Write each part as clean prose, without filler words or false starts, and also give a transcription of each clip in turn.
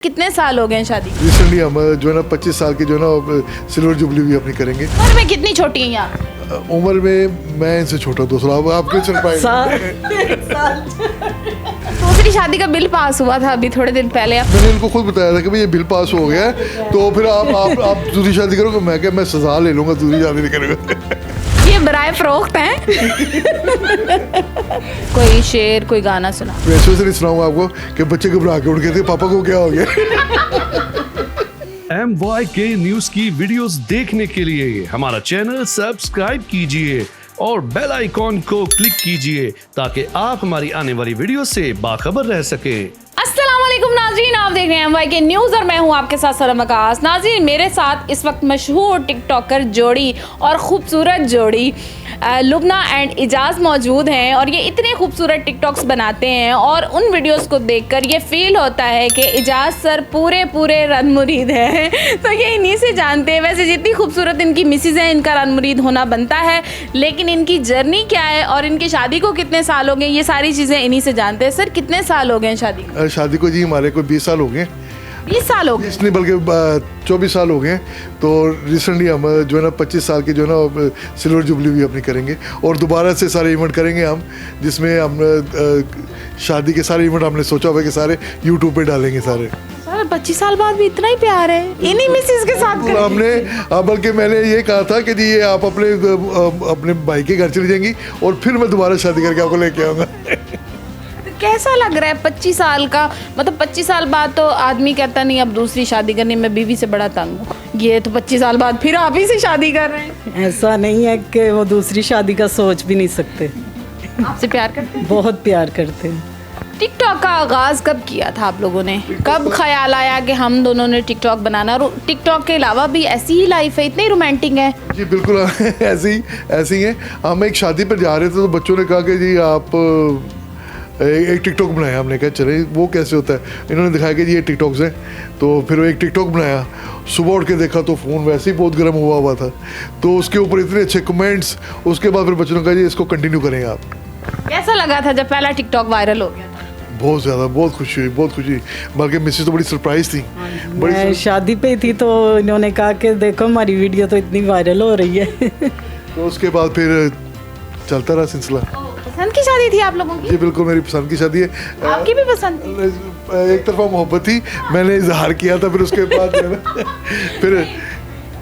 कितने साल हो गए शादी? रिसेंटली हम जो है ना 25 साल की जो है ना सिल्वर जुबली भी अपनी करेंगे। उम्र में कितनी छोटी हैं आप? उम्र में मैं इनसे छोटा 2 साल। अब आप क्यों चल पाएंगे? दूसरी शादी का बिल पास हुआ था अभी थोड़े दिन पहले। मैंने इनको खुद बताया था कि भाई ये बिल पास हो गया है, तो फिर आप दूसरी शादी करोगे। मैं क्या, मैं सजा ले लूंगा, दूसरी शादी नहीं करूँगा। ये बराए फरोख्त हैं। कोई शेर, कोई गाना सुना? वैसे से नहीं सुनाऊंगा आपको कि बच्चे घबरा के उठ गए थे, पापा को क्या हो गया। MYK न्यूज की वीडियोस देखने के लिए हमारा चैनल सब्सक्राइब कीजिए और बेल आइकॉन को क्लिक कीजिए ताकि आप हमारी आने वाली वीडियो से बाखबर रह सकें। अस्सलाम वालेकुम नाज़रीन, आप देख रहे हैं MYK न्यूज़ और मैं हूं आपके साथ सलमा आकाश। नाज़रीन, मेरे साथ इस वक्त मशहूर टिकटॉकर जोड़ी और ख़ूबसूरत जोड़ी लुबना एंड इजाज़ मौजूद हैं और ये इतने खूबसूरत टिकटॉक्स बनाते हैं और उन वीडियोस को देखकर ये फील होता है कि इजाज़ सर पूरे रन मुरीद हैं। तो ये इन्हीं से जानते हैं। वैसे जितनी खूबसूरत इनकी मिसेज हैं, इनका रन मुरीद होना बनता है, लेकिन इनकी जर्नी क्या है और इनकी शादी को कितने साल हो गए, ये सारी चीज़ें इन्हीं से जानते हैं। सर, कितने साल हो गए शादी? शादी को जी हमारे को 20 साल हो गए। 20 साल हो गए? इसलिए बल्कि 24 साल हो गए। तो रिसेंटली हम जो है ना 25 साल की जो है ना सिल्वर जुबली भी अपनी करेंगे और दोबारा से सारे इवेंट करेंगे हम, जिसमें हम शादी के सारे इवेंट हमने सोचा हुआ कि सारे यूट्यूब पे डालेंगे सारे। सर, 25 साल बाद भी इतना ही प्यार है इन्हीं मिसेज के साथ? हमने बल्कि मैंने ये कहा था कि जी ये आप अपने भाई के घर चली जाएंगी और फिर मैं दोबारा शादी करके आपको लेके आऊँगा। कैसा लग रहा है 25 साल का? मतलब 25 साल बाद तो आदमी कहता नहीं अब दूसरी शादी करनी, मैं बीवी से बड़ा तंग हूँ। ये तो 25 साल बाद फिर आप ही से शादी कर रहे हैं। ऐसा नहीं है कि वो दूसरी शादी का सोच भी नहीं सकते। आपसे प्यार करते हैं? बहुत प्यार करते हैं। टिकटॉक का आगाज़ कब किया था आप लोगों ने? कब ख्याल आया कि हम दोनों ने टिकटॉक बनाना? और टिकटॉक के अलावा भी ऐसी ही लाइफ है, इतनी रोमांटिक है। जी बिल्कुल ऐसे ही है। हम एक शादी पर जा रहे थे तो बच्चों ने कहा कि जी आप एक टिकटॉक बनाया। हमने कहा चले वो कैसे होता है। इन्होंने दिखाया कि ये टिकटॉक्स हैं, तो फिर वो एक टिकटॉक बनाया। सुबह उठ के देखा तो फ़ोन वैसे ही बहुत गर्म हुआ था, तो उसके ऊपर इतने अच्छे कमेंट्स। उसके बाद फिर बच्चों ने कहा जी इसको कंटिन्यू करें आप। कैसा लगा था जब पहला टिकटॉक वायरल हो गया था? बहुत ज़्यादा, बहुत खुशी। बल्कि मिसेज तो बड़ी सरप्राइज थी। मैं शादी पे थी तो इन्होंने कहा कि देखो हमारी वीडियो तो इतनी वायरल हो रही है। तो उसके बाद फिर चलता रहा सिलसिला। पसंद की शादी थी आप लोगों की? जी बिल्कुल, मेरी पसंद की शादी है। आपकी भी पसंद थी? एक तरफा मोहब्बत थी, मैंने इजहार किया था। फिर उसके बाद फिर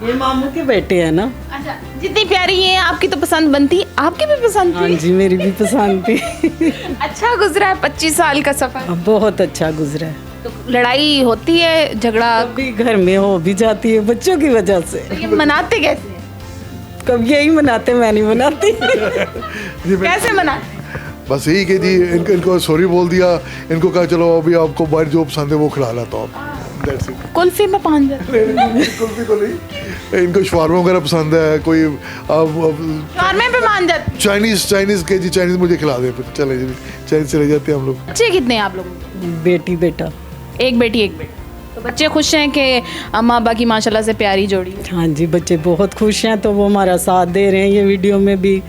ये मामू के बेटे हैं ना। अच्छा, जितनी प्यारी ये आपकी तो पसंद बनती, आपकी भी पसंद थी? हाँ जी, मेरी भी पसंद थी। अच्छा गुजरा है 25 साल का सफर? बहुत अच्छा गुजरा है। तो लड़ाई होती है, झगड़ा कभी घर में हो भी जाती है बच्चों की वजह से। ये मनाते कैसे हैं? कभी यही मनाते, मैं नहीं मनाती। कैसे मनाते? बस यही कि जी इनको सॉरी बोल दिया, इनको कहा चलो अभी आपको बाहर जो पसंद है वो खिला लाता हूँ। That's it। कुल्फी में पान जाते? कुल्फी को नहीं, इनको शवारमा वगैरह पसंद है। कोई शॉर्मे पे मान जाते? चाइनीज के जी चाइनीज मुझे खिला दे, फिर चले जी चाइनीज चले जाते हैं हम लोग। बच्चे कितने हैं आप लोगों? बेटी बेटा। एक बेटी एक बेटा। तो बच्चे खुश हैं कि अम्मा अब्बा की माशाल्लाह से प्यारी जोड़ी है? हाँ जी, बच्चे बहुत खुश हैं, तो वो हमारा साथ दे रहे हैं। ये वीडियो में भी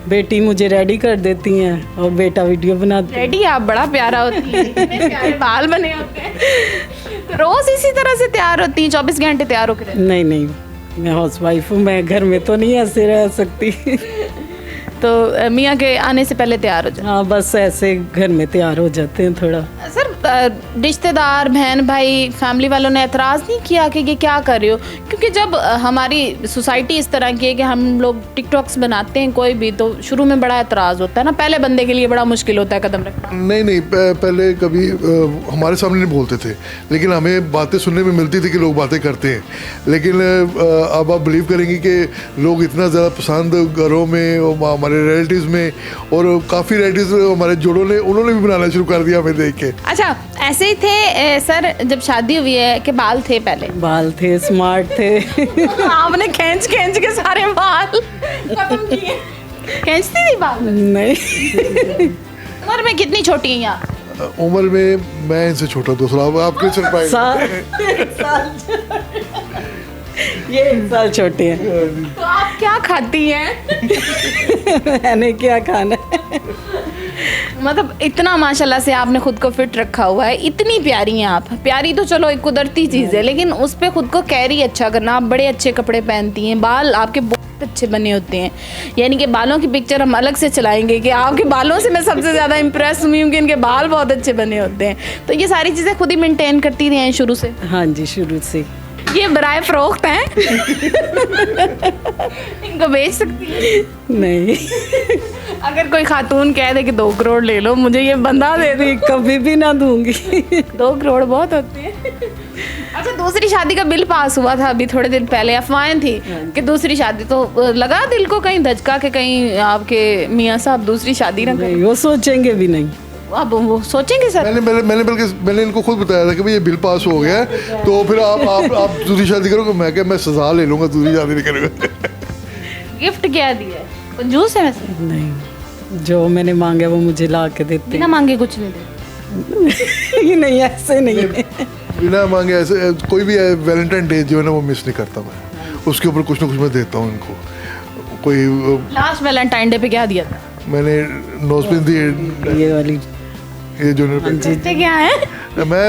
बेटी मुझे रेडी कर देती हैं और बेटा वीडियो बनाते हैं। रेडी आप बड़ा प्यारा होती है, इतने प्यारे बाल बने होते हैं। रोज इसी तरह से तैयार होती हैं, 24 घंटे तैयार होकर रहती हैं? नहीं, मैं हाउस वाइफ हूँ, मैं घर में तो नहीं ऐसे रह सकती। तो मियाँ के आने से पहले तैयार हो जाए? हाँ, बस ऐसे घर में तैयार हो जाते हैं थोड़ा। सर, रिश्तेदार, बहन भाई, फैमिली वालों ने एतराज़ नहीं किया कि ये क्या कर रहे हो? क्योंकि जब हमारी सोसाइटी इस तरह की है कि हम लोग टिकटॉक्स बनाते हैं कोई भी, तो शुरू में बड़ा एतराज़ होता है ना, पहले बंदे के लिए बड़ा मुश्किल होता है कदम रखना। नहीं, पहले कभी हमारे सामने नहीं बोलते थे, लेकिन हमें बातें सुनने में मिलती थी कि लोग बातें करते हैं। लेकिन अब आप बिलीव करेंगी कि लोग इतना ज़्यादा पसंद घरों में और हमारे रिलेटिव्स में, और काफ़ी रिलेटिव्स हमारे जोड़ों ने, उन्होंने भी बनाना शुरू कर दिया हमें देख के। अच्छा, ऐसे ही थे सर जब शादी हुई है कि बाल थे? पहले बाल थे, स्मार्ट थे। आपने खींच के सारे बाल खत्म किए। खींचती थी बाल? नहीं। उम्र में कितनी छोटी हैं आप? उम्र में मैं इनसे छोटा 2 साल। आप क्यों चल पाएंगे? ये 1 साल छोटे हैं। तो आप क्या खाती हैं? मैंने क्या खाना है? मतलब इतना माशाल्लाह से आपने खुद को फिट रखा हुआ है, इतनी प्यारी हैं आप। प्यारी तो चलो एक कुदरती चीज़ है, लेकिन उस पे खुद को कैरी अच्छा करना। आप बड़े अच्छे कपड़े पहनती हैं, बाल आपके बहुत अच्छे बने होते हैं। यानी कि बालों की पिक्चर हम अलग से चलाएंगे कि आपके बालों से मैं सबसे ज़्यादा इम्प्रेस हुई हूँ कि इनके बाल बहुत अच्छे बने होते हैं। तो ये सारी चीज़ें खुद ही मेंटेन करती रही हैं शुरू से? हाँ जी, शुरू से। ये बराए फरोख्त हैं? इनको बेच सकती हैं? नहीं। अगर कोई खातून कह दे कि 2 करोड़ ले लो, मुझे ये बंधा दे दे, कभी भी ना दूंगी। 2 करोड़ बहुत होते हैं। अच्छा, दूसरी शादी का बिल पास हुआ था अभी थोड़े दिन पहले, अफवाहें थी कि दूसरी शादी, तो लगा दिल को कहीं धचका के कहीं आपके मियाँ साहब दूसरी शादी ना करें? नहीं, वो सोचेंगे भी नहीं। अब वो सोचेंगे सर? मैंने इनको खुद बताया था कि भाई ये बिल पास हो गया है, तो फिर आप दूसरी शादी करोगे। मैं क्या, मैं सजा ले लूँगा, दूसरी शादी नहीं करूँगा। गिफ्ट क्या दिया है? कंजूस है वैसे? नहीं, जो मैंने मांगा वो मुझे ला के देते बिना मांगे कुछ नहीं देते? नहीं, ऐसे नहीं है। बिना मांगे ऐसे कोई भी वैलेंटाइन डे जो है ना वो मिस नहीं करता मैं। उसके ऊपर कुछ ना कुछ मैं देता हूँ इनको। कोई लास्ट वैलेंटाइन डे पे क्या दिया था? मैंने नोजपिन दी, ये वाली ये जो करते क्या है? मैं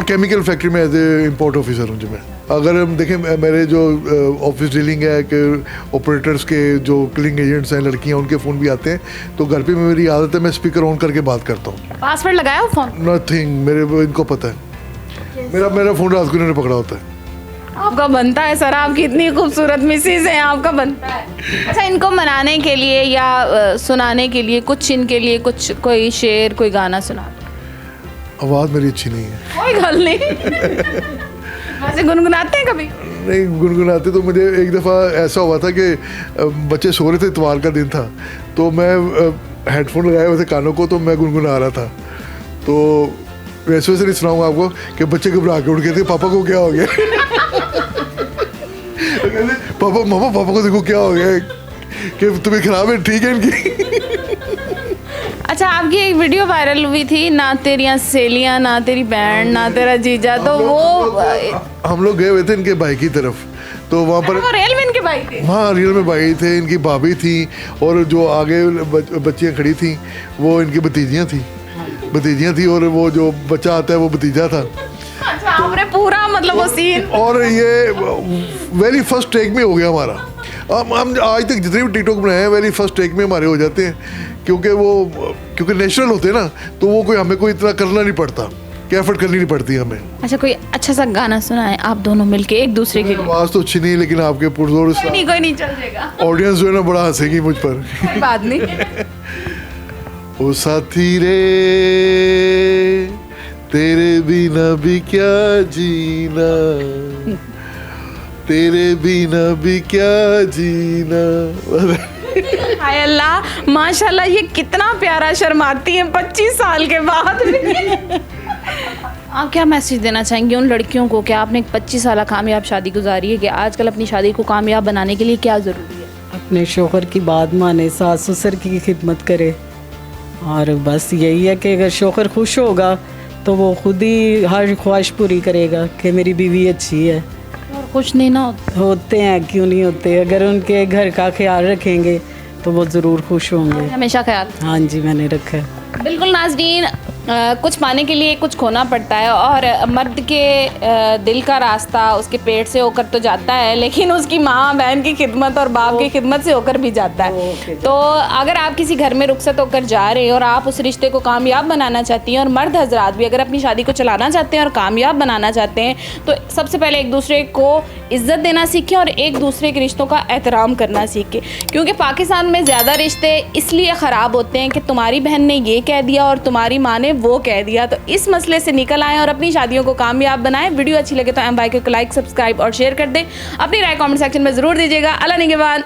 केमिकल फैक्ट्री में एज ए इम्पोर्ट ऑफिसर हूँ जी मैं। अगर हम देखें मेरे जो ऑफिस डीलिंग है कि ऑपरेटर्स के जो क्लिंग एजेंट्स हैं, लड़कियाँ, उनके फ़ोन भी आते हैं, तो घर पे मेरी आदत है मैं स्पीकर ऑन करके बात करता हूँ। पासवर्ड लगाया हो फोन? नथिंग, मेरे इनको पता है। मेरा फ़ोन रात को इन्होंने पकड़ा होता है। आपका बनता है सर, आपकी इतनी खूबसूरत मिसेज हैं, आपका बनता है। अच्छा, इनको मनाने के लिए या सुनाने के लिए कुछ, इनके लिए कुछ कोई शेर, कोई गाना सुना? आवाज़ मेरी अच्छी नहीं है। कोई गल नहीं। वैसे गुनगुनाते हैं कभी? नहीं गुनगुनाते तो मुझे एक दफ़ा ऐसा हुआ था कि बच्चे सो रहे थे, इतवार का दिन था, तो मैं हेडफोन लगाए हुए थे कानों को, तो मैं गुनगुना रहा था। तो वैसे नहीं सुनाऊंगा आपको कि बच्चे घबरा के उठ गए थे, पापा को क्या हो गया? पापा को देखो क्या हो गया कि तुम्हें खराब है, ठीक है इनकी। अच्छा, आपकी एक वीडियो वायरल हुई थी, ना तेरियां सहेलियां, ना तेरी बहन, ना तेरा जीजा, तो वो हम लोग गए हुए थे इनके भाई की तरफ, तो वहाँ पर वो रियल में इनके भाई थे? हाँ, रियल में भाई थे, इनकी भाभी थी, और जो आगे बच्चियाँ खड़ी थी वो इनकी भतीजियाँ थी, और वो जो बच्चा आता है वो भतीजा था। अच्छा, आपने पूरा मतलब वो सीन, और ये वेरी फर्स्ट टेक में हो गया हमारा। हम आज तक जितने भी टिकटॉक बनाए हैं वेरी फर्स्ट टेक में हमारे हो जाते हैं, क्योंकि नेचुरल होते हैं ना, तो वो हमें कोई इतना करना नहीं पड़ता, कि एफर्ट करनी नहीं पड़ती हमें। अच्छा, कोई अच्छा सा गाना सुनाए आप दोनों मिलके एक दूसरे के लिए? आवाज़ तो अच्छी नहीं, लेकिन आपके पुरजोर कोई नहीं चल जाएगा। ऑडियंस जो है ना बड़ा हंसेगी मुझ पर। कोई बात नहीं। ओ साथी रे, तेरे बिना भी क्या जीना, तेरे बिना भी क्या जीना। हाय अल्लाह, माशाल्लाह, ये कितना प्यारा शर्माती हैं 25 साल के बाद भी। आप क्या मैसेज देना चाहेंगे उन लड़कियों को कि आपने एक 25 साल कामयाब शादी गुजारी है, कि आजकल अपनी शादी को कामयाब बनाने के लिए क्या ज़रूरी है? अपने शोहर की बात माने, सास ससुर की खिदमत करे, और बस यही है कि अगर शोहर खुश होगा तो वो खुद ही हर ख्वाहिश पूरी करेगा कि मेरी बीवी अच्छी है। और खुश नहीं ना होते हैं, क्यों नहीं होते? अगर उनके घर का ख्याल रखेंगे तो वो ज़रूर खुश होंगे। हमेशा ख्याल? हाँ जी, मैंने रखा है। बिल्कुल नाज़रीन, कुछ पाने के लिए कुछ खोना पड़ता है, और मर्द के दिल का रास्ता उसके पेट से होकर तो जाता है, लेकिन उसकी माँ बहन की खिदमत और बाप की खिदमत से होकर भी जाता है। तो अगर आप किसी घर में रुखसत होकर जा रहे हैं और आप उस रिश्ते को कामयाब बनाना चाहती हैं, और मर्द हजरात भी अगर अपनी शादी को चलाना चाहते हैं और कामयाब बनाना चाहते हैं, तो सबसे पहले एक दूसरे को इज़्ज़त देना सीखें और एक दूसरे के रिश्तों का एहतराम करना सीखें। क्योंकि पाकिस्तान में ज़्यादा रिश्ते इसलिए ख़राब होते हैं कि तुम्हारी बहन ने ये कह दिया और तुम्हारी माँ ने वो कह दिया। तो इस मसले से निकल आएँ और अपनी शादियों को कामयाब बनाएं। वीडियो अच्छी लगे तो MY को लाइक, सब्सक्राइब और शेयर कर दें। अपनी राय कमेंट सेक्शन में ज़रूर दीजिएगा। अल्लाह निगहबान।